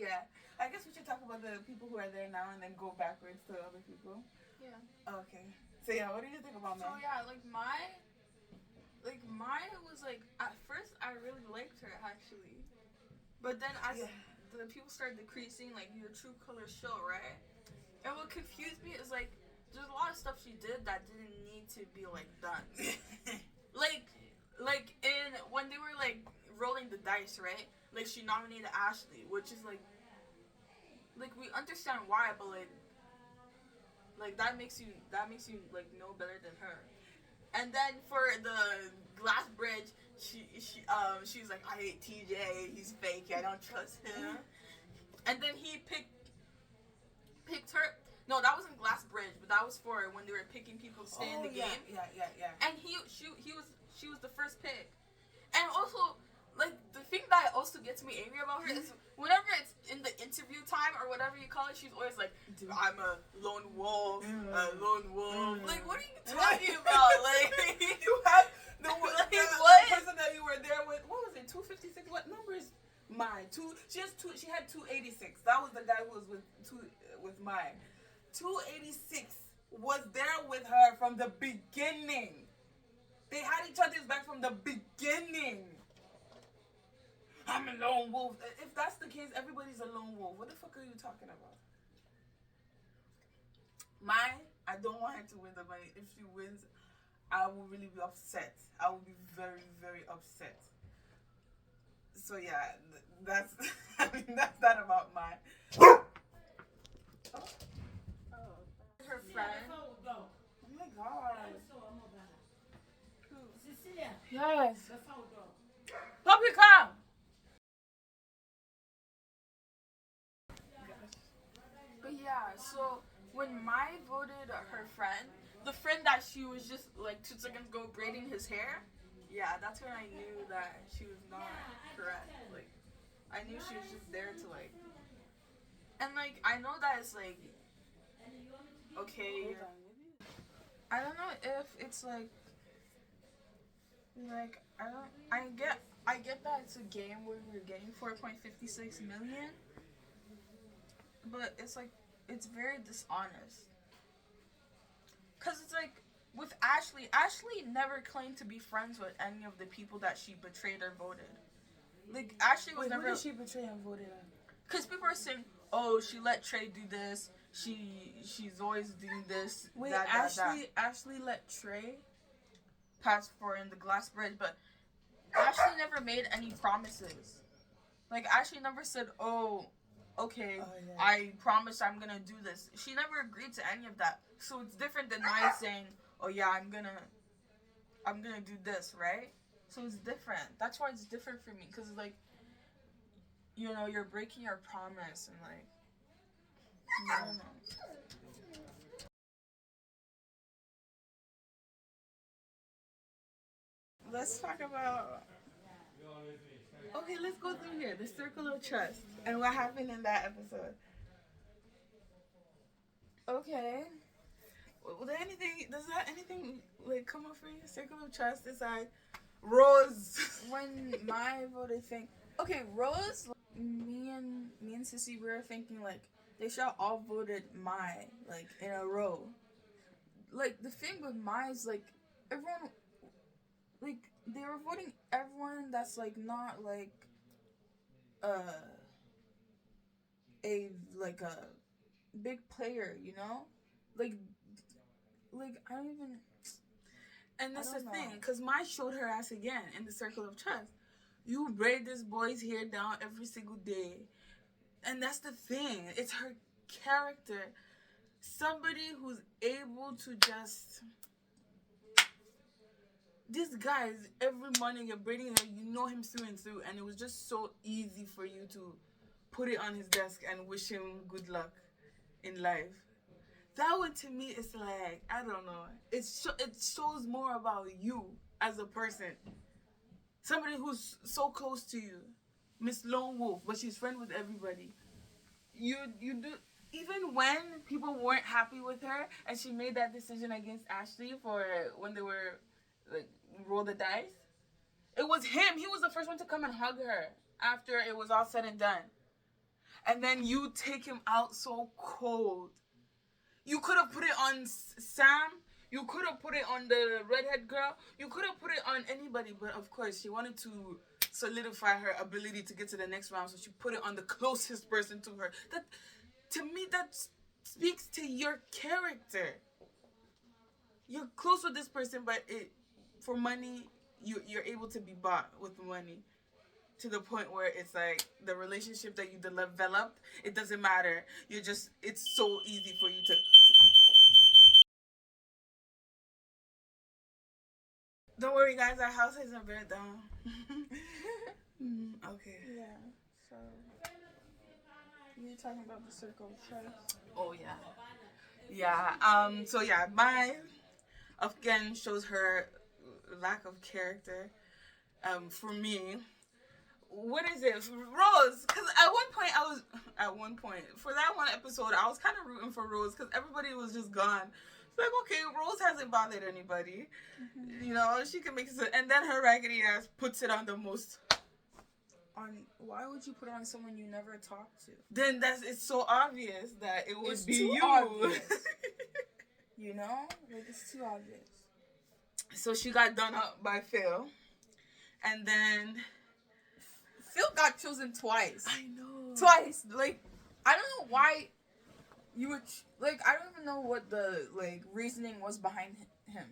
Yeah. I guess we should talk about the people who are there now and then go backwards to other people. Yeah. Okay. So yeah, what do you think about So May? yeah, like my was like at first I really liked her actually, but then as Yeah. the people started decreasing, like your true colors show, right? And what confused me is like there's a lot of stuff she did that didn't need to be like done. like like in when they were like rolling the dice, right? Like she nominated Ashley, which is like we understand why, but like that makes you like know better than her. And then for the glass bridge, she's like, I hate TJ, he's fake, I don't trust him. And then he picked her. No, that wasn't glass bridge, but that was for when they were picking people to stay in the game. Yeah. And she was the first pick. And also, like the thing that also gets me angry about her is whenever it's in the interview time or whatever you call it, she's always like, I'm a lone wolf, a lone wolf. Like, what are you talking about? Like, You have the Like, the what? person that you were there with. What was it? 256. What number is mine? Two. She has two. She had 286. That was the guy who was with mine. 286 was there with her from the beginning. They had each other's back from the beginning. I'm a lone wolf. If that's the case, everybody's a lone wolf. What the fuck are you talking about? I don't want her to win the money. If she wins, I will really be upset. I will be very, very upset. So yeah, that's I mean that's that about mine. her friend. Oh my god. Cecilia. Yes. Puppy come. But yeah, so when Mai voted her friend, the friend that she was just like 2 seconds ago braiding his hair, yeah, that's when I knew that she was not correct. Like, I knew she was just there to like, and like I know that it's like, okay, I don't know if it's like I get that it's a game where we're getting 4.56 million, but it's like it's very dishonest. Cause it's like with Ashley never claimed to be friends with any of the people that she betrayed or voted. Like Ashley was Wait, never. who did she betray and voted on? Cause people are saying, oh, she let Trey do this. She's always doing this. Wait, that. Ashley let Trey. Pass for in the glass bridge, but Ashley never made any promises. Like Ashley never said, oh, okay, Oh, yeah. I promise I'm gonna do this. She never agreed to any of that. So it's different than Maya saying, oh yeah, I'm gonna do this, right? So it's different. That's why it's different for me, cause like, you know, you're breaking your promise and like, I don't know. Let's talk about. Okay, let's go through here. The circle of trust and what happened in that episode. Okay. Was there anything? Does that anything like come up for you? Circle of trust is like Rose. When my voted thing, okay, Rose, me and Sissy, we were thinking like they should have all voted my like in a row. Like the thing with my is like everyone, like they were voting everyone that's like not like uh a big player, you know, like I don't even. And that's I the don't thing, know. because Mai showed her ass again in the circle of trust. You braid this boy's hair down every single day. And that's the thing. It's her character. Somebody who's able to just. This guy is every morning you're braiding hair, you know him through and through, and it was just so easy for you to put it on his desk and wish him good luck in life. That one to me is like, I don't know. It shows more about you as a person. Somebody who's so close to you, Miss Lone Wolf, but she's friends with everybody. You do, even when people weren't happy with her and she made that decision against Ashley for when they were like roll the dice. It was him. He was the first one to come and hug her after it was all said and done. and then you take him out so cold. You could have put it on Sam. You could have put it on the redhead girl. You could have put it on anybody, but of course she wanted to solidify her ability to get to the next round, so she put it on the closest person to her. That, to me, that speaks to your character. You're close with this person, but for money, you're able to be bought with money. To the point where it's like the relationship that you developed, it doesn't matter. It's so easy for you to. Don't worry, guys. Our house isn't burnt down. Okay. Yeah. So you're talking about the circle of trust. Oh yeah. Yeah. So yeah, my again shows her lack of character. For me, what is it, Rose? Because at one point for that one episode, I was kind of rooting for Rose because everybody was just gone. It's like, okay, Rose hasn't bothered anybody. You know, she can make it. And then her raggedy ass puts it on the most. Why would you put it on someone you never talked to? Then it's so obvious that it would be too you. Obvious. You know, like it's too obvious. So she got done up by Phil, and then Phil got chosen twice. I know. Twice. Like, I don't know why you would like. I don't even know what the reasoning was behind him.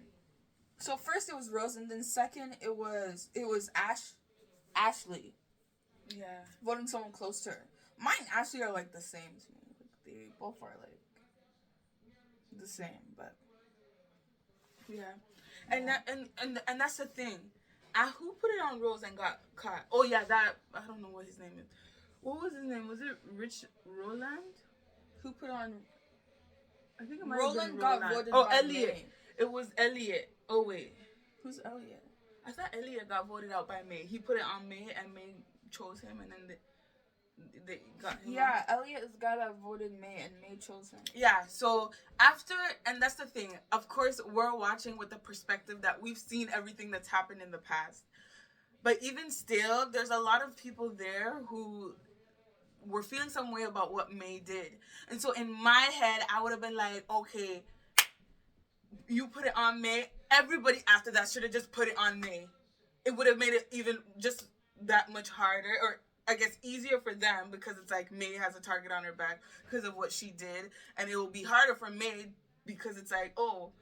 So first it was Rose, and then second it was Ashley. Yeah. Voting someone close to her. Mine and Ashley are like the same to me. Like, they both are like the same, but yeah. And that and that's the thing. Who put it on Rose and got caught? Oh yeah, that I don't know what his name is. What was his name? Was it Rich Roland? Who put on? I think it might Roland have been got Roland. voted Oh, by Elliot. May. It was Elliot. Oh wait. Who's Elliot? I thought Elliot got voted out by May. He put it on May, and May chose him, and then they got him. Yeah, Elliot is the guy that voted May, and May chose him. Yeah, so after, and that's the thing, of course, we're watching with the perspective that we've seen everything that's happened in the past. But even still, there's a lot of people there who were feeling some way about what May did. And so in my head, I would have been like, okay, you put it on May. Everybody after that should have just put it on May. It would have made it even just that much harder, or I guess easier for them, because it's like May has a target on her back because of what she did, and it will be harder for May because it's like, oh,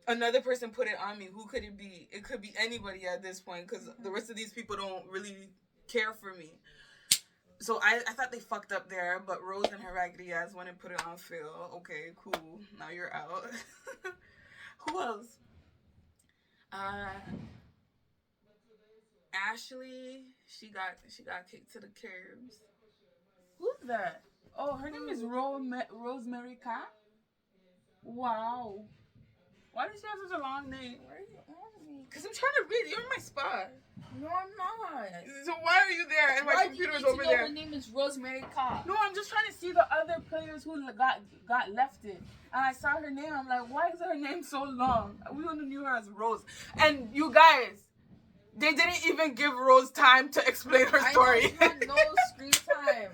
another person put it on me. Who could it be? It could be anybody at this point, because the rest of these people don't really care for me. So I thought they fucked up there, but Rose and her raggedy ass went and put it on Phil. Okay, cool. Now you're out. Who else? Ashley, she got kicked to the curbs. Who's that? Oh, her name is Rosemary Cat. Wow. Why does she have such a long name? Where are you on me? Because I'm trying to read. You're in my spot. No, I'm not. So why are you there? And my computer's over there. Her name is Rosemary Cobb. No, I'm just trying to see the other players who got lefted. And I saw her name. I'm like, why is her name so long? We only knew her as Rose. And you guys, they didn't even give Rose time to explain her story. She had no screen time.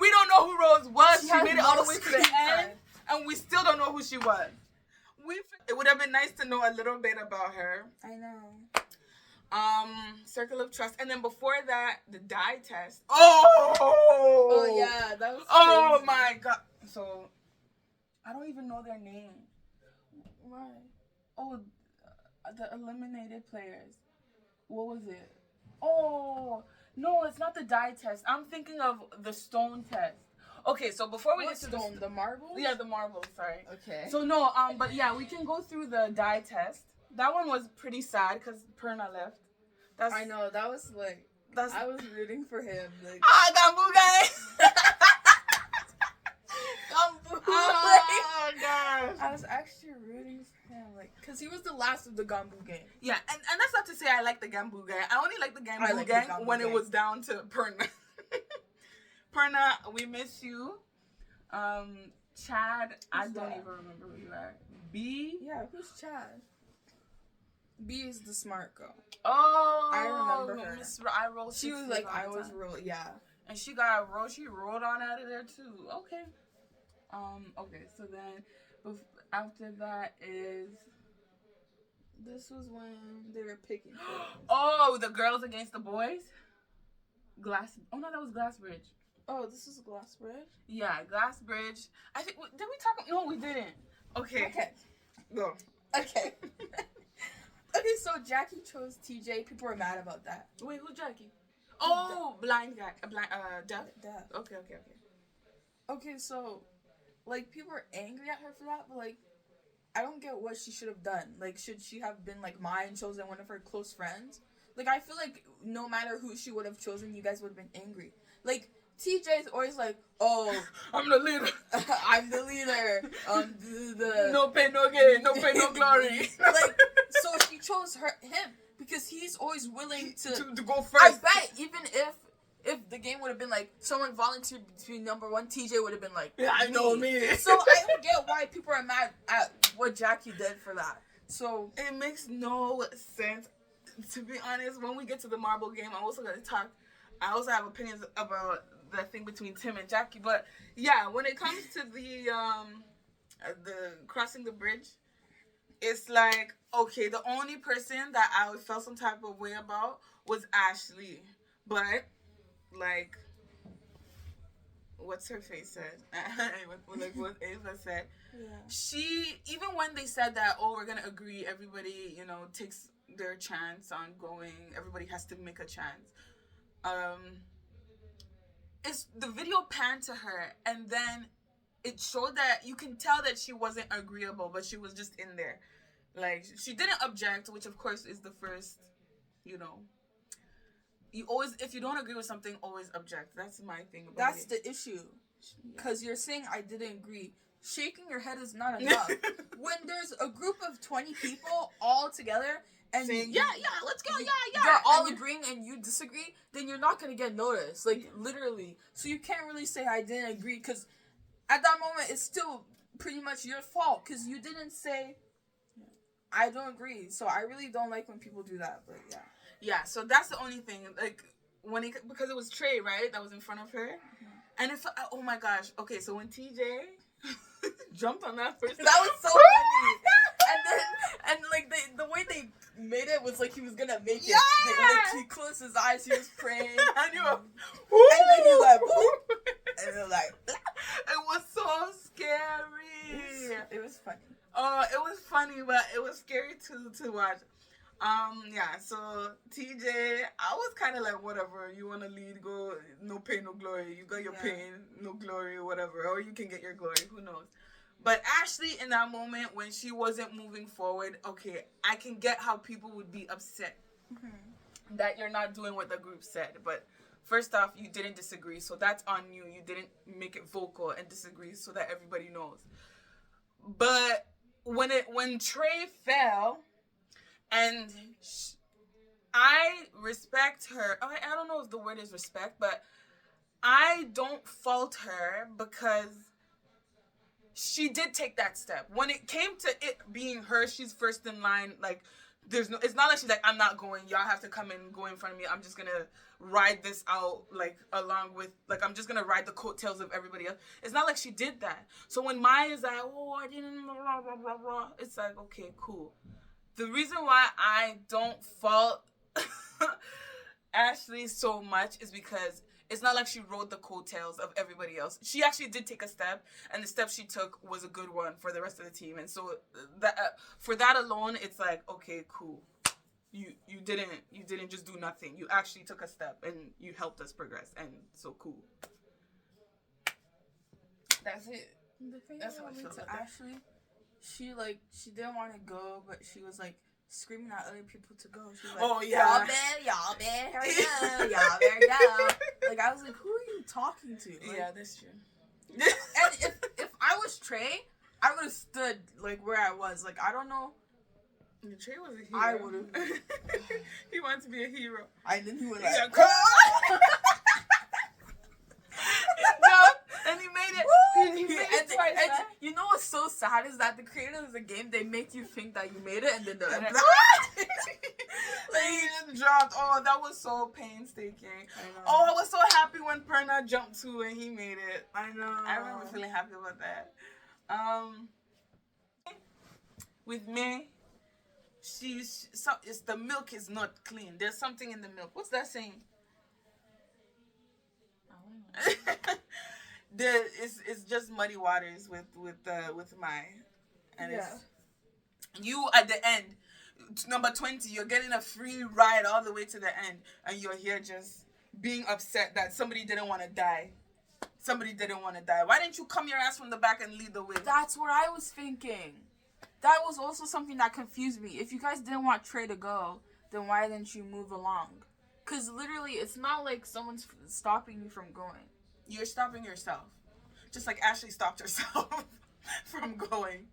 We don't know who Rose was. She made it all the way to screen the time. end, and we still don't know who she was. It would have been nice to know a little bit about her. I know. Circle of Trust, and then before that, the dye test. Oh yeah, that was. Oh crazy. my god! So I don't even know their name. Why? Oh, the eliminated players. What was it? Oh no, it's not the dye test. I'm thinking of the stone test. Okay, so before we get to stone, the marbles? Yeah, the marbles. Sorry. Okay. So no, but yeah, we can go through the dye test. That one was pretty sad because Perna left. I know, that was like, I was rooting for him. Like, Gambu guy! Gambu! Oh, gosh. I was actually rooting for him, like, because he was the last of the Gambu gang. Yeah, and that's not to say I like the Gambu gang. I only like the Gambu gang when it was down to Perna. Perna, we miss you. Chad, I don't even remember who you are. B? Yeah, who's Chad? B is the smart girl. Oh, I remember her. I rolled. She was like, I was real, yeah. And she got a roll. She rolled on out of there too. Okay. Okay. So then, after that is. This was when they were picking. Oh, the girls against the boys. Oh no, that was Glassbridge. Oh, this is Glassbridge? Yeah, Glassbridge. I think, did we talk? No, we didn't. Okay. Go. Okay. Okay, so Jackie chose TJ. People were mad about that. Wait, who's Jackie? Oh, blind guy. Deaf? Deaf. Okay. Okay, so, like, people were angry at her for that, but, like, I don't get what she should have done. Like, should she have been, like, Maya and chosen one of her close friends? Like, I feel like no matter who she would have chosen, you guys would have been angry. Like, TJ's always like, oh, I'm the leader. I'm the leader. The No pain, no gain. No pain, no glory. Like, so she chose him because he's always willing to go first. I bet even if the game would have been like someone volunteered to be number one, TJ would have been like, yeah, I know me. So I don't get why people are mad at what Jackie did for that. So it makes no sense. To be honest, when we get to the marble game, I'm also gonna talk. I also have opinions about the thing between Tim and Jackie, but yeah, when it comes to the crossing the bridge, it's like, okay, the only person that I felt some type of way about was Ashley, but like, what's her face said, like what Ava said, yeah. She, even when they said that, oh, we're gonna agree, everybody, takes their chance on going, everybody has to make a chance. It's the video panned to her, and then it showed that you can tell that she wasn't agreeable, but she was just in there. Like, she didn't object, which of course is the first, you always, if you don't agree with something, always object. That's my thing about That's it. the issue. Because you're saying I didn't agree. Shaking your head is not enough. When there's a group of 20 people all together and saying, yeah, let's go, yeah. They're all agreeing and you disagree, then you're not going to get noticed. Like, literally. So you can't really say I didn't agree, because at that moment, it's still pretty much your fault, because you didn't say I don't agree. So I really don't like when people do that, but yeah. Yeah, so that's the only thing. Like, because it was Trey, right, that was in front of her. Mm-hmm. And if, oh my gosh, okay, so when TJ jumped on that first, that was so funny. And like the way they made it was like he was gonna make it. Like, he closed his eyes, he was praying, and then he went, and they're like, it was so scary. It was funny. Oh, it was funny, but it was scary to watch. Yeah, so TJ, I was kind of like, whatever, you want to lead, go, no pain, no glory. You got your pain, no glory, whatever. Or you can get your glory, who knows. But Ashley, in that moment, when she wasn't moving forward, okay, I can get how people would be upset that you're not doing what the group said. But first off, you didn't disagree, so that's on you. You didn't make it vocal and disagree so that everybody knows. But when Trey fell... And I respect her. I don't know if the word is respect, but I don't fault her because she did take that step. When it came to it being her, she's first in line. Like, it's not like she's like, I'm not going. Y'all have to come and go in front of me. I'm just going to ride this out, like, along with, like, I'm just going to ride the coattails of everybody else. It's not like she did that. So when Maya's like, oh, I didn't, blah, blah, blah, blah, it's like, okay, cool. The reason why I don't fault Ashley so much is because it's not like she rode the coattails of everybody else. She actually did take a step, and the step she took was a good one for the rest of the team. And so that for that alone, it's like, okay, cool. You didn't just do nothing. You actually took a step, and you helped us progress, and so cool. That's it. That's how I feel to Ashley. She didn't want to go, but she was like screaming at other people to go. She was like, oh yeah, y'all better go, y'all better go. Like, I was like, who are you talking to? Like, yeah, that's true. And if I was Trey, I would have stood like where I was. Like, I don't know. Trey was a hero. I would have. He wanted to be a hero. And then he was like, come on. And he made it. He made it twice, and you know what's so sad is that the creators of the game, they make you think that you made it, and then they're like, like he just dropped. Oh, that was so painstaking. I know. Oh, I was so happy when Perna jumped too and he made it. I know. I remember feeling happy about that. With me, it's the milk is not clean. There's something in the milk. What's that saying? It's just muddy waters with my, and Yeah. it's you at the end, number 20. You're getting a free ride all the way to the end, and you're here just being upset that somebody didn't want to die. Somebody didn't want to die. Why didn't you come your ass from the back and lead the way? That's what I was thinking. That was also something that confused me. If you guys didn't want Trey to go, then why didn't you move along? Because literally, it's not like someone's stopping you from going. You're stopping yourself. Just like Ashley stopped herself from going.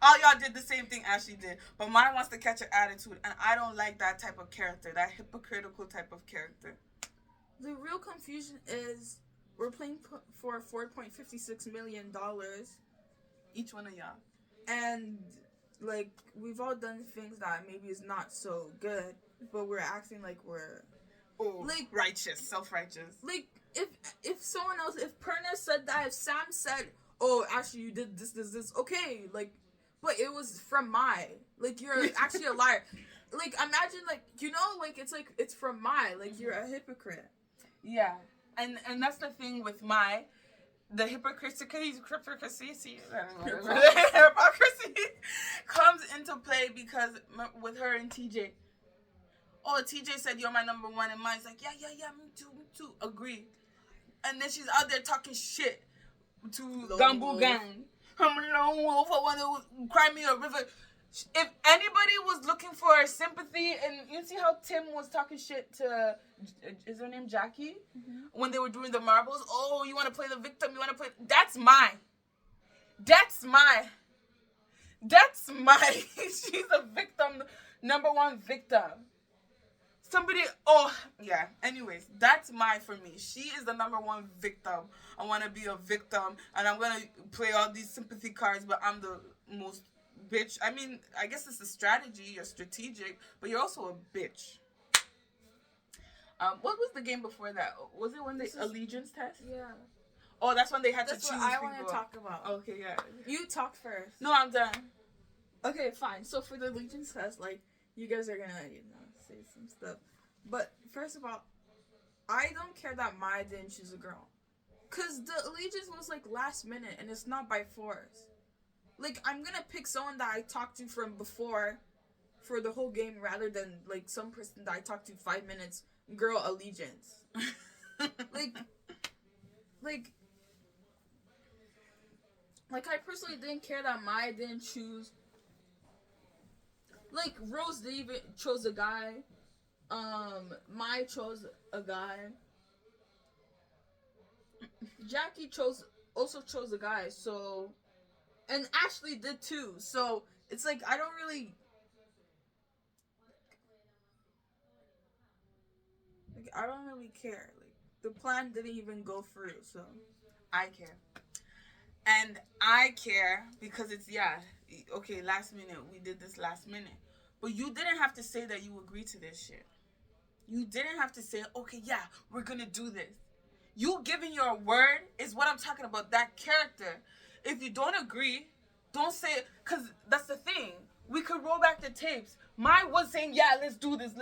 All y'all did the same thing Ashley did. But mine wants to catch an attitude. And I don't like that type of character. That hypocritical type of character. The real confusion is we're playing for $4.56 million. Each one of y'all. And, like, we've all done things that maybe is not so good. But we're acting like we're... like righteous, self-righteous. Like, if someone else, if Perna said that, if Sam said, oh, actually, you did this, okay, like, but it was from like, you're actually a liar. Like, imagine, like, like, it's from like, you're a hypocrite. Yeah, and that's the thing with the hypocrisy comes into play because with her and TJ. Oh, TJ said you're my number one, and mine's like, yeah, me too, agree. And then she's out there talking shit to Gambu Gang. I'm a lone wolf, I want to cry me a river. If anybody was looking for sympathy, and you see how Tim was talking shit to, is her name Jackie? Mm-hmm. When they were doing the marbles, oh, you want to play the victim, that's mine. She's a victim, number one victim. Anyways, that's for me. She is the number one victim. I want to be a victim, and I'm going to play all these sympathy cards, but I'm the most bitch. I mean, I guess it's a strategy, you're strategic, but you're also a bitch. What was the game before that? Was it when allegiance test? Yeah. Oh, that's when they had to choose people. That's what I want to talk about. Okay, yeah. You talk first. No, I'm done. Okay, fine. So for the allegiance test, like, you guys are going to, say some stuff. But first of all, I don't care that Maya didn't choose a girl. Because the allegiance was, like, last minute, and it's not by force. Like, I'm going to pick someone that I talked to from before for the whole game rather than, like, some person that I talked to 5 minutes, girl allegiance. Like, I personally didn't care that Maya didn't choose. Like, Rose David chose a guy. Maya chose a guy. Jackie also chose a guy, so... And Ashley did too, so it's like, I don't really... Like, I don't really care. Like, the plan didn't even go through, so... I care. And I care because it's, okay, last minute, we did this last minute. But you didn't have to say that you agreed to this shit. You didn't have to say, okay, we're gonna do this. You giving your word is what I'm talking about, that character. If you don't agree, don't say it, because that's the thing. We could roll back the tapes. Mine was saying, let's do this.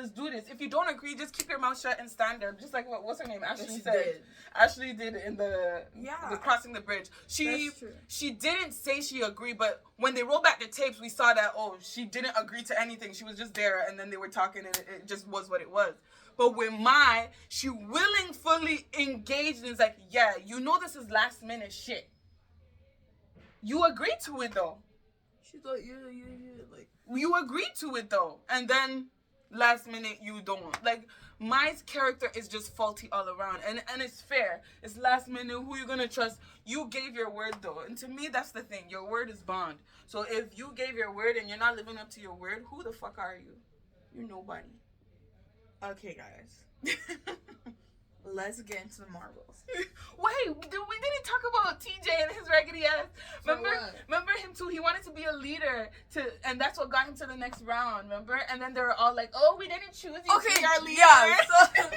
If you don't agree, just keep your mouth shut and stand there. Just like, what's her name? Ashley said. Did. Ashley did in the crossing the bridge. She didn't say she agreed, but when they rolled back the tapes, we saw that, she didn't agree to anything. She was just there, and then they were talking, and it just was what it was. But with she fully engaged, and it's like, this is last minute shit. You agreed to it, though. She thought, like... You agreed to it, though. And then, last minute, you don't. Like, Mai's character is just faulty all around. And it's fair. It's last minute. Who you gonna trust? You gave your word, though. And to me, that's the thing. Your word is bond. So if you gave your word and you're not living up to your word, who the fuck are you? You're nobody. Okay, guys. let's get into the marbles. Wait, we didn't talk about TJ and his raggedy ass. Remember him too? He wanted to be a leader, and that's what got him to the next round. Remember? And then they were all like, "Oh, we didn't choose you to be our leader." Yeah. So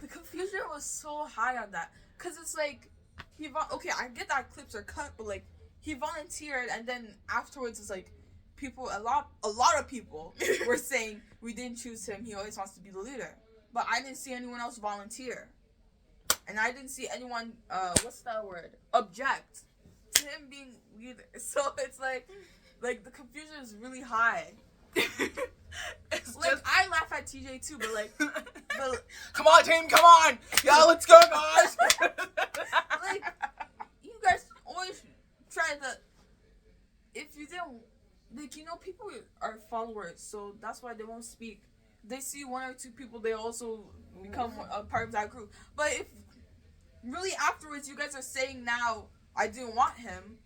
the confusion was so high on that, cause it's like okay, I get that clips are cut, but like he volunteered, and then afterwards it's like a lot of people were saying we didn't choose him. He always wants to be the leader. But I didn't see anyone else volunteer. And I didn't see anyone, what's that word? Object to him being leader. So it's like the confusion is really high. I laugh at TJ too, but come on, team, come on! Yeah, let's go, guys! You guys always try to, if you didn't, people are followers, so that's why they won't speak. They see one or two people, they also become a part of that group. But if really afterwards you guys are saying now, I didn't want him,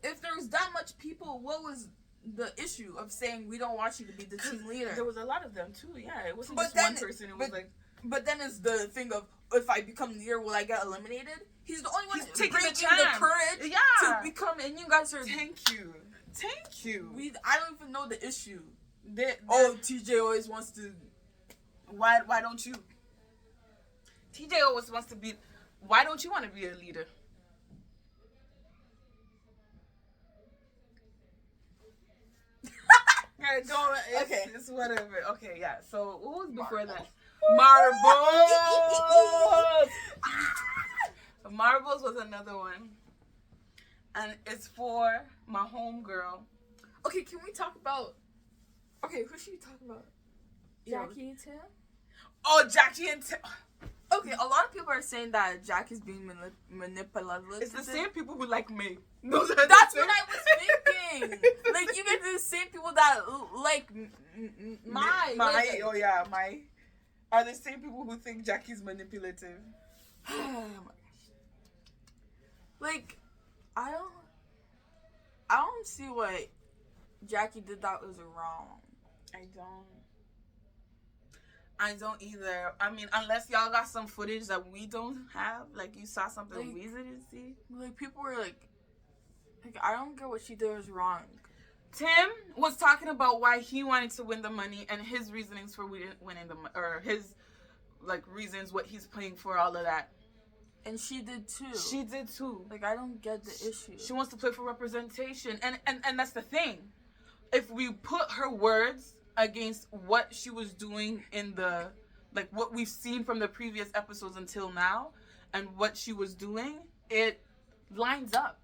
if there was that much people, what was the issue of saying we don't want you to be the team leader? There was a lot of them too, yeah. It wasn't just one person, it was like... But then it's the thing of, if I become leader, will I get eliminated? He's the only one taking the courage to become, and you guys are... Thank you. I don't even know the issue. TJ always wants to. Why don't you? TJ always wants to be. Why don't you want to be a leader? It's whatever. Okay, yeah. So what was before that? Marbles. Marbles was another one, and it's for my homegirl. Okay, can we talk about? Okay, who should we talk about? Jackie and Tim? Oh, Jackie and Tim. Okay, a lot of people are saying that Jack is being manipulative. It's the same people who like me. No, that's what I was thinking. Like, you guys are the same people that like my are the same people who think Jackie's manipulative. Oh my gosh. Like, I don't see what Jackie did that was wrong. I don't either. I mean, unless y'all got some footage that we don't have, like you saw something we didn't see. Like, people were like, I don't get what she did was wrong. Tim was talking about why he wanted to win the money and his reasonings for winning the money, or his reasons what he's playing for, all of that. And she did too. Like, I don't get the issue. She wants to play for representation, and that's the thing. If we put her words against what she was doing in the, what we've seen from the previous episodes until now, and what she was doing, it lines up.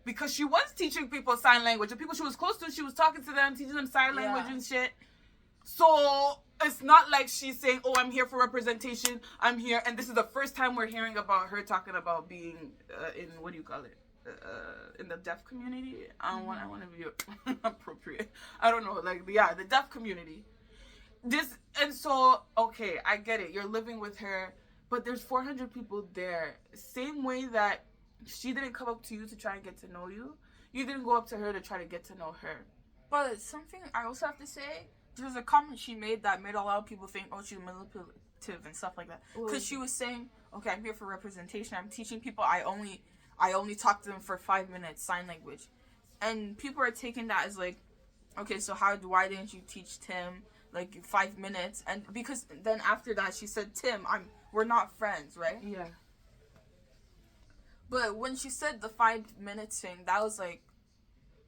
Because she was teaching people sign language. The people she was close to, she was talking to them, teaching them sign language and shit. So it's not like she's saying, oh, I'm here for representation. I'm here. And this is the first time we're hearing about her talking about being in, what do you call it? In the deaf community. I want to be appropriate. I don't know. The deaf community. Okay, I get it. You're living with her. But there's 400 people there. Same way that she didn't come up to you to try and get to know you. You didn't go up to her to try to get to know her. But something I also have to say, there's a comment she made that made a lot of people think, oh, she's manipulative and stuff like that. Because she was saying, okay, I'm here for representation. I'm teaching people. I only talk to them for 5 minutes, sign language. And people are taking that as like, okay, so why didn't you teach Tim 5 minutes? And because then after that she said, Tim, we're not friends, right? Yeah. But when she said the 5 minutes thing, that was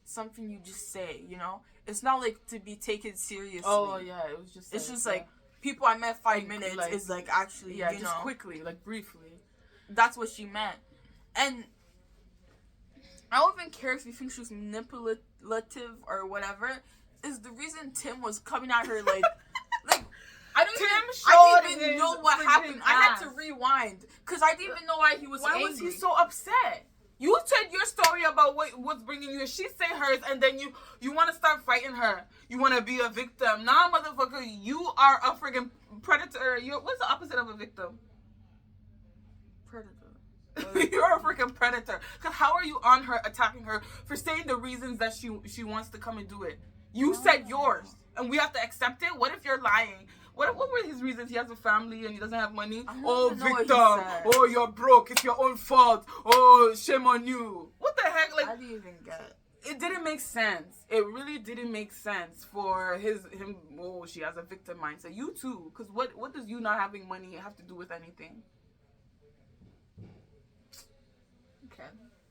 something you just say, you know? It's not to be taken seriously. Oh yeah, it was just. It's just people I met 5 minutes is actually just quickly, briefly. That's what she meant, and I don't even care if you think she was manipulative or whatever. Is the reason Tim was coming at her I didn't even know what happened. I had to rewind because I didn't even know why he was angry. Why was he so upset? You said your story about what's bringing you. She said hers, and then you want to start fighting her. You want to be a victim. Nah, motherfucker, you are a friggin' predator. What's the opposite of a victim? Predator. You're a freaking predator. Because how are you on her, attacking her for saying the reasons that she wants to come and do it? You said yours, and we have to accept it. What if you're lying? What were his reasons? He has a family and he doesn't have money. I don't Oh, even know what he Victor. said. Oh, you're broke. It's your own fault. Oh, shame on you. What the heck? Like, I didn't even get. it didn't make sense. It really didn't make sense for him. Oh, she has a victim mindset. You too. Because what does you not having money have to do with anything? Okay.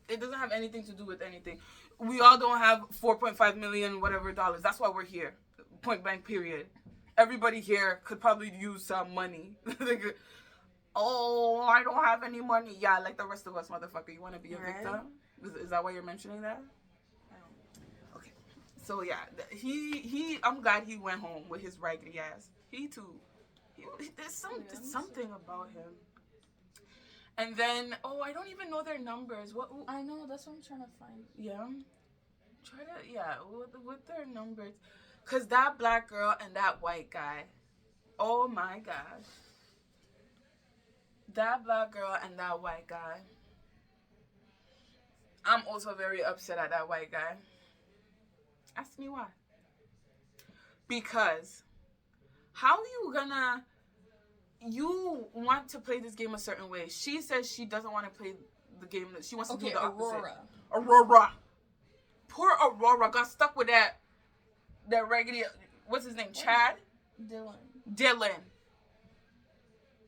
It doesn't have anything to do with anything. We all don't have 4.5 million whatever dollars. That's why we're here. Point blank period. Everybody here could probably use some money. Oh, I don't have any money. Yeah, like the rest of us, motherfucker. You want to be a victim? Is that why you're mentioning that? Okay. So yeah, he. I'm glad he went home with his raggedy ass. He too. There's something about him. And then, I don't even know their numbers. What? I know, that's what I'm trying to find. Yeah. With their numbers. Because that black girl and that white guy. Oh my gosh. That black girl and that white guy. I'm also very upset at that white guy. Ask me why. Because how you gonna... You want to play this game a certain way. She says she doesn't want to play the game. That she wants to do the opposite. Aurora. Poor Aurora got stuck with that raggedy... What's his name? Chad? Dylan.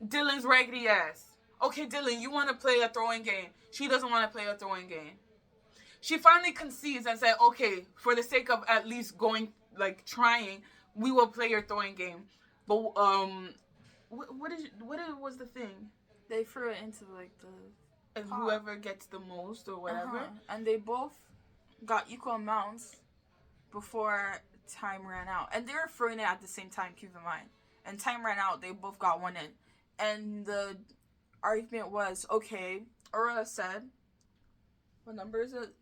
Dylan's raggedy ass. Okay, Dylan, you want to play a throwing game. She doesn't want to play a throwing game. She finally concedes and said, okay, for the sake of at least going, like, trying, we will play your throwing game. But, what was the thing? They threw it into, like, the... And whoever gets the most or whatever. And they both got equal amounts before time ran out. And they were throwing it at the same time, keep in mind. And time ran out, they both got one in. And the argument was, okay, Aurora said, what number is it?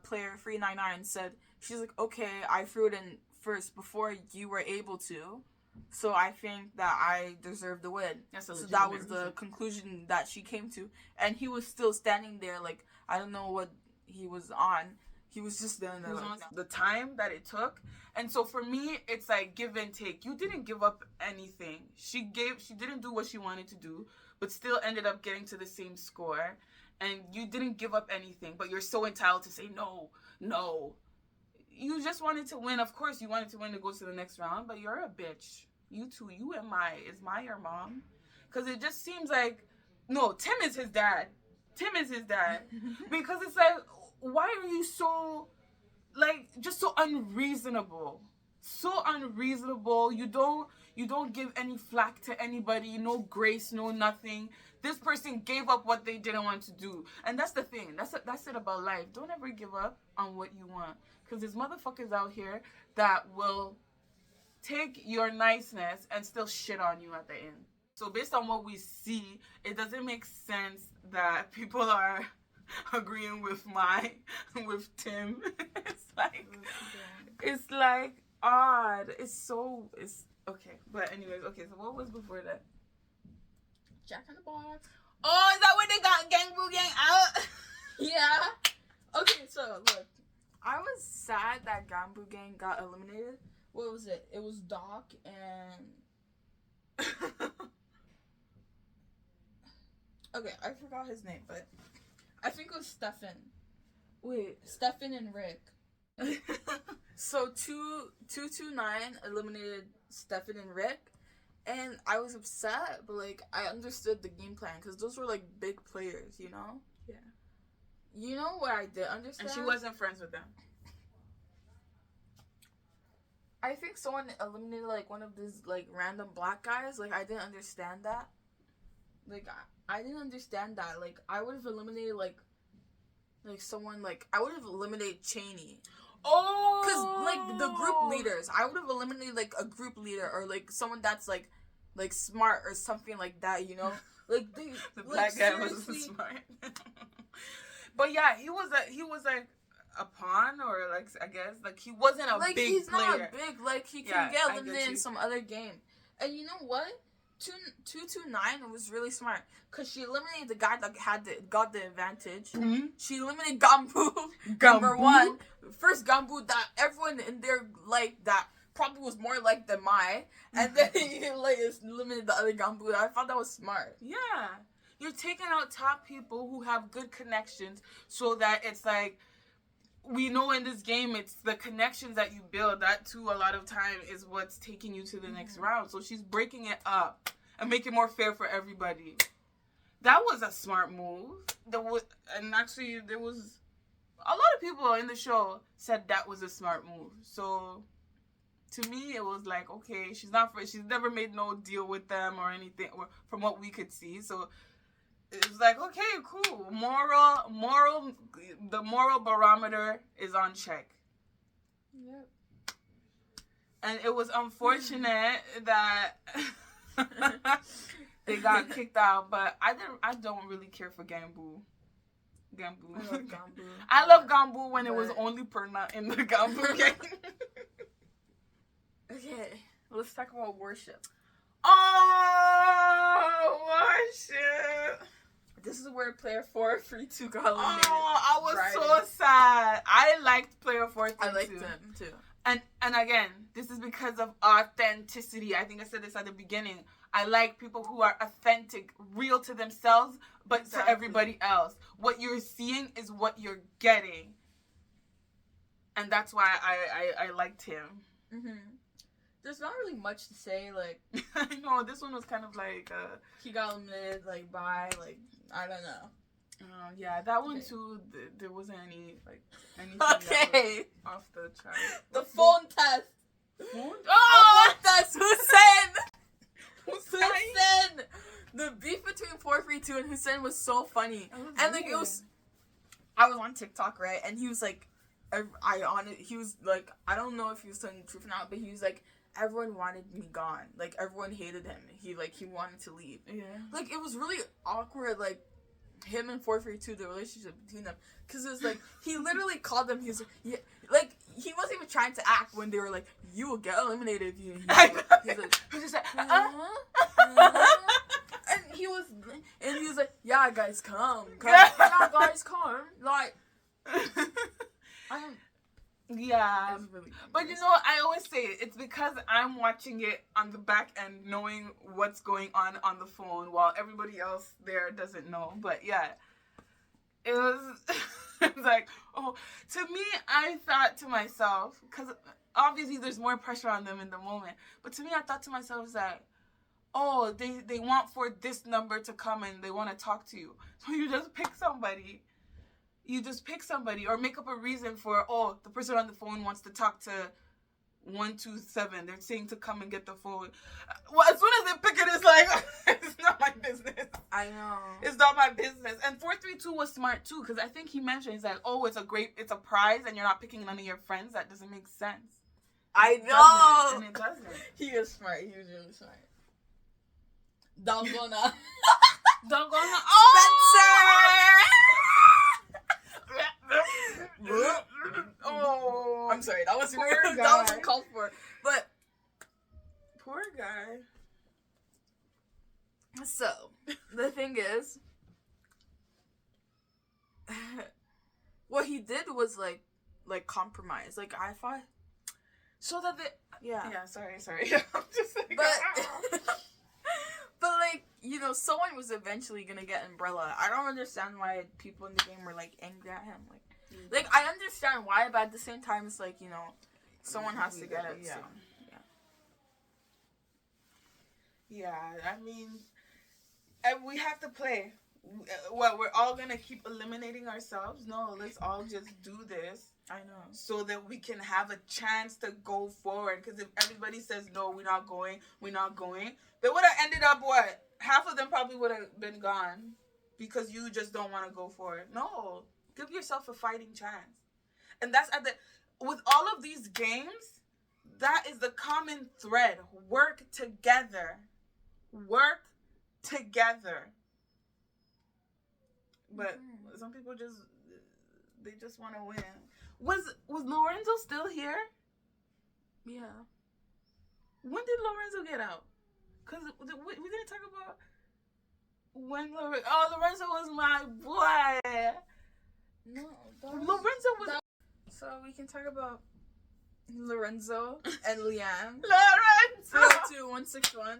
Player 399 said, she's like, okay, I threw it in first before you were able to. So I think that I deserve the win. So that was the conclusion that she came to. And he was still standing there like, I don't know what he was on. He was just standing there. Like, the time that it took. And so for me, it's like give and take. You didn't give up anything. She didn't do what she wanted to do, but still ended up getting to the same score. And you didn't give up anything, but you're so entitled to say no. You just wanted to win. Of course, you wanted to win to go to the next round, but you're a bitch. You too. You and is Mai your mom? Because it just seems like, no, Tim is his dad. Because it's like, why are you so, like, just so unreasonable? You don't give any flack to anybody, no grace, no nothing. This person gave up what they didn't want to do. And that's the thing. That's it about life. Don't ever give up on what you want. Because there's motherfuckers out here that will take your niceness and still shit on you at the end. So based on what we see, it doesn't make sense that people are agreeing with Tim. It's like odd. It's okay. But anyways, okay, so what was before that? Jack in the Box. Oh, is that where they got Gang Boo Gang out? Yeah. Okay, so look. I was sad that Gambu Gang got eliminated. What was it? It was Doc and... Okay, I forgot his name, but I think it was Stefan. Wait, Stefan and Rick. So 229 eliminated Stefan and Rick, and I was upset, but like I understood the game plan because those were like big players, you know. Yeah. You know what I did understand? And she wasn't friends with them. I think someone eliminated like one of these like random black guys. Like I didn't understand that. Like I didn't understand that. Like I would have eliminated like someone like I would have eliminated Cheney. Oh, because like the group leaders, I would have eliminated like a group leader or like someone that's like smart or something like that. You know, like they the like, black guy was smart. But yeah, he was like a pawn or like I guess like he wasn't a like big he's player. not big. Like he can get eliminated in some other game. And you know what? 229 was really smart because she eliminated the guy that got the advantage. Mm-hmm. She eliminated Gambu. Number one, first Gambu that everyone in there liked that probably was more liked than Mai, and then he like eliminated the other Gambu. I thought that was smart. Yeah. You're taking out top people who have good connections so that it's like, we know in this game it's the connections that you build. That too, a lot of time, is what's taking you to the next round. So she's breaking it up and make it more fair for everybody. That was a smart move. And actually, there was a lot of people in the show said that was a smart move. So to me, it was like, okay, she's never made no deal with them or anything, or from what we could see. So it was like, okay, cool. The moral barometer is on check. Yep. And it was unfortunate that they got kicked out, but I don't really care for Gambu. I love Gambu. I love Gambu when it was only Perna in the Gambu game. Okay, let's talk about worship. Oh, worship. This is where player 432 got eliminated. Oh, I was so sad. I liked player 432. I liked him too. And again, this is because of authenticity. I think I said this at the beginning. I like people who are authentic, real to themselves, but to everybody else. What you're seeing is what you're getting. And that's why I liked him. Mm-hmm. There's not really much to say, like... I know, this one was kind of like... he got eliminated, like, by, like, I don't know. Yeah, that one too, there wasn't anything okay. off the chart. The phone test. Phone? Oh! The phone test! Hussein! Hussein! The beef between 432 and Hussein was so funny. And, like, it was... I was on TikTok, right? And he was like... he was like... I don't know if he was telling the truth or not, but he was like... Everyone wanted me gone. Like, everyone hated him. He wanted to leave. Yeah. Like, it was really awkward, like, him and 432, the relationship between them. Because it was like, he literally called them, he was like, yeah, like, he wasn't even trying to act when they were like, you will get eliminated if you... He's like, and he was like, yeah, guys, come. Yeah, guys, come. Like, yeah, really but you know, I always say it's because I'm watching it on the back end, knowing what's going on the phone, while everybody else there doesn't know. But yeah, it was it's like, oh, to me, I thought to myself, because obviously there's more pressure on them in the moment, but to me, I thought to myself that, oh, they want for this number to come and they want to talk to you, so you just pick somebody. You just pick somebody or make up a reason for, oh, the person on the phone wants to talk to 127. They're saying to come and get the phone. Well, as soon as they pick it, it's like, it's not my business. I know. It's not my business. And 432 was smart too, because I think he mentioned, he's like, oh, it's a prize and you're not picking none of your friends. That doesn't make sense. I know. And it doesn't. He is smart. He was really smart. Dalgona. Oh! Oh, I'm sorry. That was poor guy. That was uncalled for. But poor guy. So the thing is, what he did was like compromise. Like I thought, so that yeah. Sorry. I'm just like, but but like, you know, someone was eventually gonna get Umbrella. I don't understand why people in the game were like angry at him. Like I understand why, but at the same time, it's like, you know, someone has to get it. Yeah. So, yeah. I mean, and we have to play. What, we're all gonna keep eliminating ourselves? No, let's all just do this. I know. So that we can have a chance to go forward. Because if everybody says no, we're not going, they would have ended up what? Half of them probably would have been gone because you just don't want to go for it. No. Give yourself a fighting chance. And that's with all of these games, that is the common thread. Work together. Work together. But some people just want to win. Was Lorenzo still here? Yeah. When did Lorenzo get out? Because we didn't talk about when Lorenzo was my boy. No, Lorenzo was... So we can talk about Lorenzo and Leanne. Lorenzo! 3, 2, 161?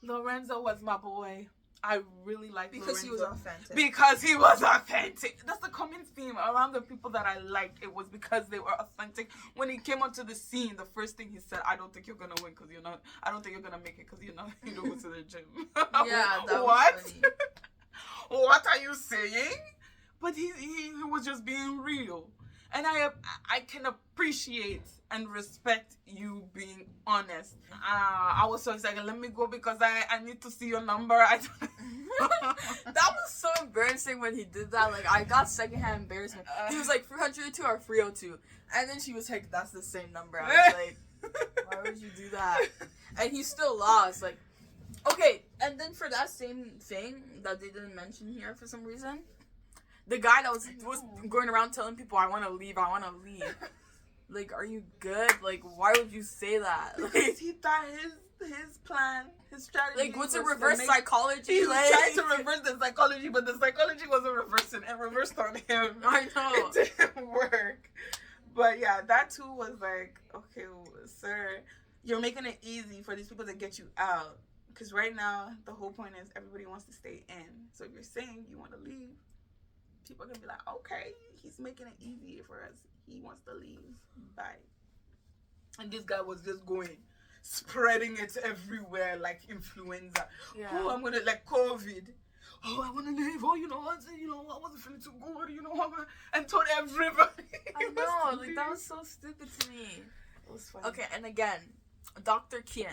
Lorenzo was my boy. I really liked Because Lorenzo. he was authentic. Because he was authentic. That's the common theme around the people that I liked. It was because they were authentic. When he came onto the scene, the first thing he said, "I don't think you're gonna win because you're not. I don't think you're gonna make it because you're not. You don't go to the gym." Yeah, that what? was funny. What are you saying? But he was just being real, and I can appreciate and respect you being honest. I was so excited. Let me go because I need to see your number. That was so embarrassing when he did that. Like, I got secondhand embarrassment. He was like 302 or 302, and then she was like, "That's the same number." I was like, "Why would you do that?" And he still lost. Like, okay, and then for that same thing that they didn't mention here for some reason, the guy that was going around telling people, "I want to leave. I want to leave." Like, are you good? Like, why would you say that? Like, Because he thought his plan, his strategy. like, what's a reverse psychology? He was like, trying to reverse the psychology, but the psychology wasn't reversing. It reversed on him. I know. It didn't work. But yeah, that too was like, okay, sir, you're making it easy for these people to get you out. Because right now, the whole point is everybody wants to stay in. So if you're saying you want to leave, people are going to be like, okay, he's making it easier for us. He wants to leave. Bye. And this guy was just going, spreading it everywhere like influenza. Yeah. Oh, I'm going to, like COVID. Oh, I want to leave. Oh, I wasn't feeling too good. And told everybody. I know. Like, that was so stupid to me. It was funny. Okay, and again, Dr. Kian.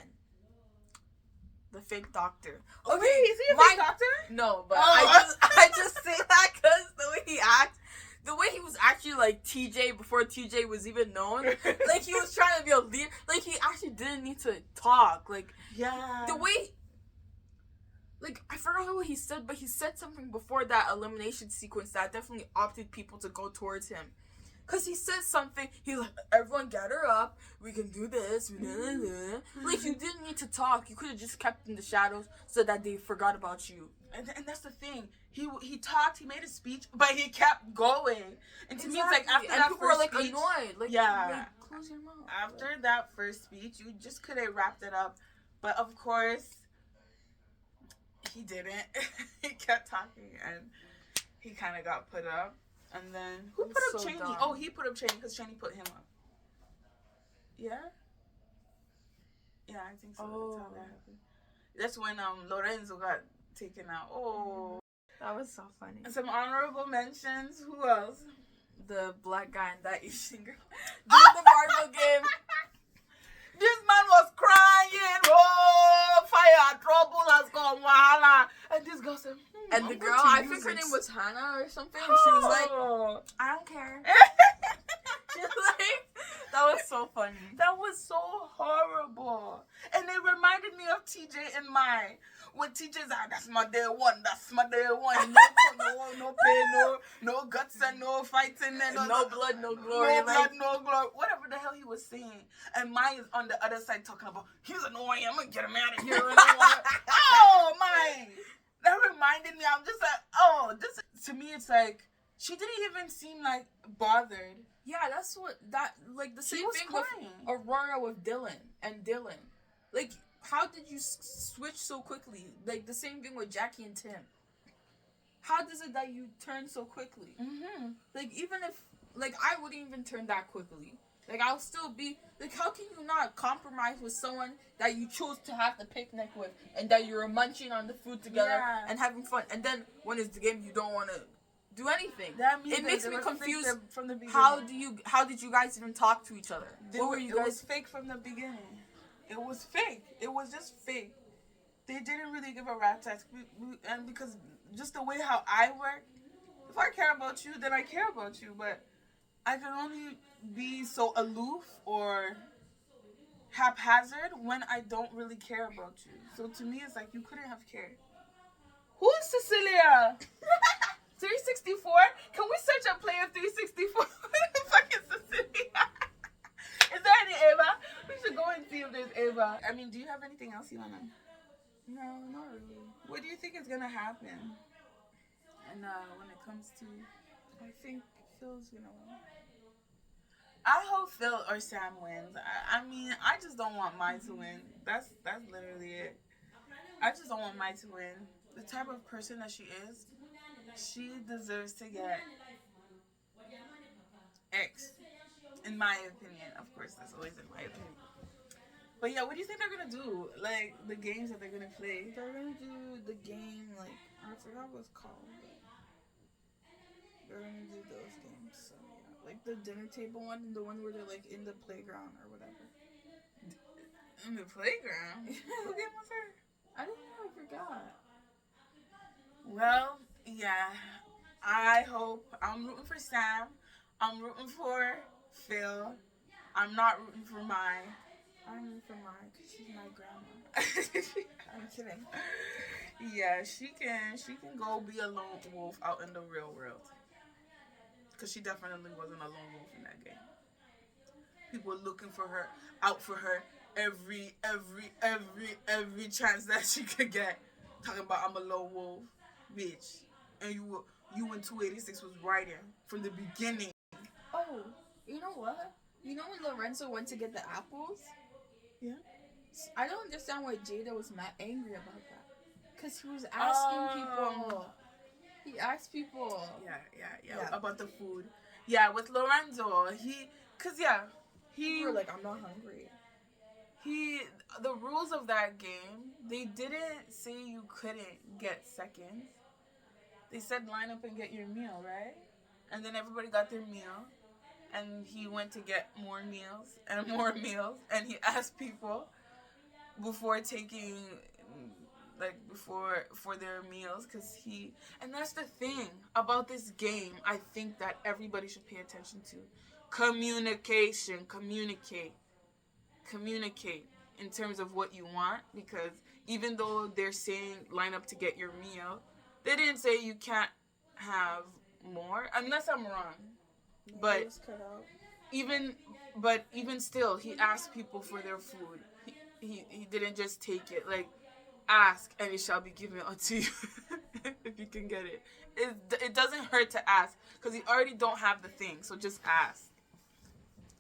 The fake doctor. Okay, Okay, is he a fake doctor? No, but Oh. I just say that because the way he acts, the way he was actually like TJ before TJ was even known. Like, he was trying to be a leader. Like, he actually didn't need to talk. Like, Yeah. the way, like, I forgot what he said, but he said something before that elimination sequence that definitely opted people to go towards him. Because he said something, he's like, "Everyone gather up, we can do this." Like, you didn't need to talk. You could have just kept in the shadows so that they forgot about you. And that's the thing. He talked, he made a speech, but he kept going. And to me, it's like after and that people first were like speech, annoyed. Like, yeah. like, close your mouth. After that first speech, you just could have wrapped it up. But of course, he didn't. He kept talking, and he kind of got put up. And then who put up so Cheney? dumb. Oh, he put up Cheney because Cheney put him up. Yeah. Yeah, I think so. Oh. That's how that happened. That's when Lorenzo got taken out. Oh. That was so funny. And some honorable mentions. Who else? The black guy and that Asian girl. During the marble game. This man was crying. Oh, fire, trouble has come, wahala. And this girl said, And the girl, I think her name was Hannah or something. And she was like, oh. "I don't care." She was like, that was so funny. That was so horrible. And it reminded me of TJ and mine. When TJ's like, "That's my day one, that's my day one." No pain, no guts and no fighting and No blood, no glory. No blood, no glory. Whatever the hell he was saying. And mine is on the other side talking about, "He's annoying, I'm gonna get him out of here." Oh, mine. That reminded me, I'm just like, oh, this, to me, it's like, she didn't even seem like bothered. Yeah, that's what that like the same was thing crying. with Aurora with Dylan and Dylan. Like, how did you switch so quickly? Like the same thing with Jackie and Tim. How does it that you turn so quickly? Mm-hmm. Like, even if like I wouldn't even turn that quickly. Like, I'll still be like, how can you not compromise with someone that you chose to have the picnic with and that you're munching on the food together and having fun, and then when it's the game you don't want to do anything? That means it makes me confused. From the beginning. How did you guys even talk to each other? What were you guys? It was fake from the beginning. It was fake. It was just fake. They didn't really give a rat's ass. And because just the way how I work, if I care about you, then I care about you. But I can only be so aloof or haphazard when I don't really care about you. So to me, it's like you couldn't have cared. Who's Cecilia? 364? Can we search a player 364? Fucking Cecilia. Is there any Ava? We should go and see if there's Ava. I mean, do you have anything else you want to? No, not really. What do you think is going to happen? And when it comes to, I think Phil's gonna win. I hope Phil or Sam wins. I mean, I just don't want Mai to win. That's literally it. I just don't want Mai to win. The type of person that she deserves to get X. In my opinion, of course, that's always in my opinion. But yeah, what do you think they're gonna do? Like the games that they're gonna play? They're gonna do the game like I forgot what it's called. They're gonna do those games. So yeah, like the dinner table one, and the one where they're like in the playground or whatever. In the playground? What game was her? I don't know. I forgot. Well, yeah. I hope I'm rooting for Sam. I'm rooting for Phil. I'm not rooting for Mai. I'm rooting for mine because she's my grandma. I'm kidding. Yeah, she can go be a lone wolf out in the real world. Cause she definitely wasn't a lone wolf in that game. People were looking for her, out for her every chance that she could get. Talking about I'm a lone wolf, bitch. And you in 286 was writing from the beginning. Oh, you know what? You know when Lorenzo went to get the apples? Yeah. I don't understand why Jada was mad angry about that. Because he was asking people. He asked people. Yeah. About the food. Yeah, with Lorenzo, People were like, I'm not hungry. The rules of that game, they didn't say you couldn't get seconds. They said line up and get your meal, right? And then everybody got their meal. And he went to get more meals and more meals. And he asked people before taking, like, for their meals. And that's the thing about this game I think that everybody should pay attention to. Communication. Communicate in terms of what you want, because even though they're saying line up to get your meal, they didn't say you can't have more, unless I'm wrong. But even still, he asked people for their food. He didn't just take it. Like, ask and it shall be given unto you if you can get it. It doesn't hurt to ask because you already don't have the thing, so just ask.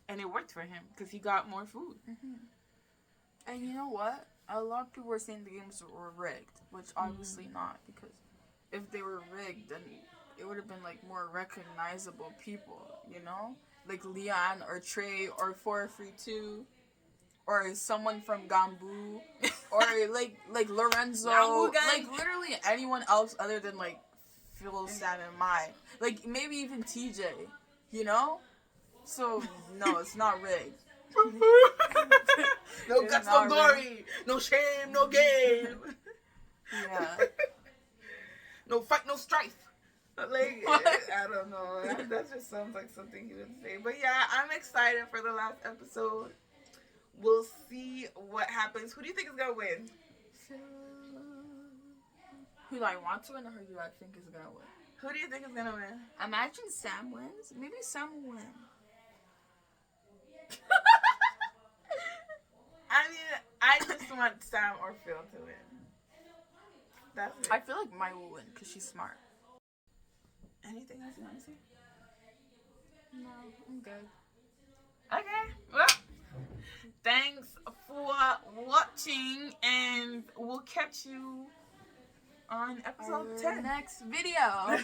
And it worked for him because he got more food. Mm-hmm. And you know what? A lot of people were saying the games were rigged, which obviously not, because if they were rigged, then it would have been like more recognizable people, you know? Like Leon or Trey or 432 or someone from Gambu or like Lorenzo, like literally anyone else other than like Phil, Sam, and Mai. Like maybe even TJ, you know? So no, it's not rigged. No guts, no glory, no shame, no game. Yeah. No fight, no strife. Like, I don't know. That just sounds like something he would say. But yeah, I'm excited for the last episode. We'll see what happens. Who do you think is gonna win? Who do I want to win, or who do I think is gonna win? Who do you think is gonna win? Imagine Sam wins. Maybe Sam will win. I mean, I just want Sam or Phil to win. That's it. I feel like Mai will win because she's smart. Anything else you want to say? No, I'm good. Okay. Well, thanks for watching, and we'll catch you on episode 10. Next video.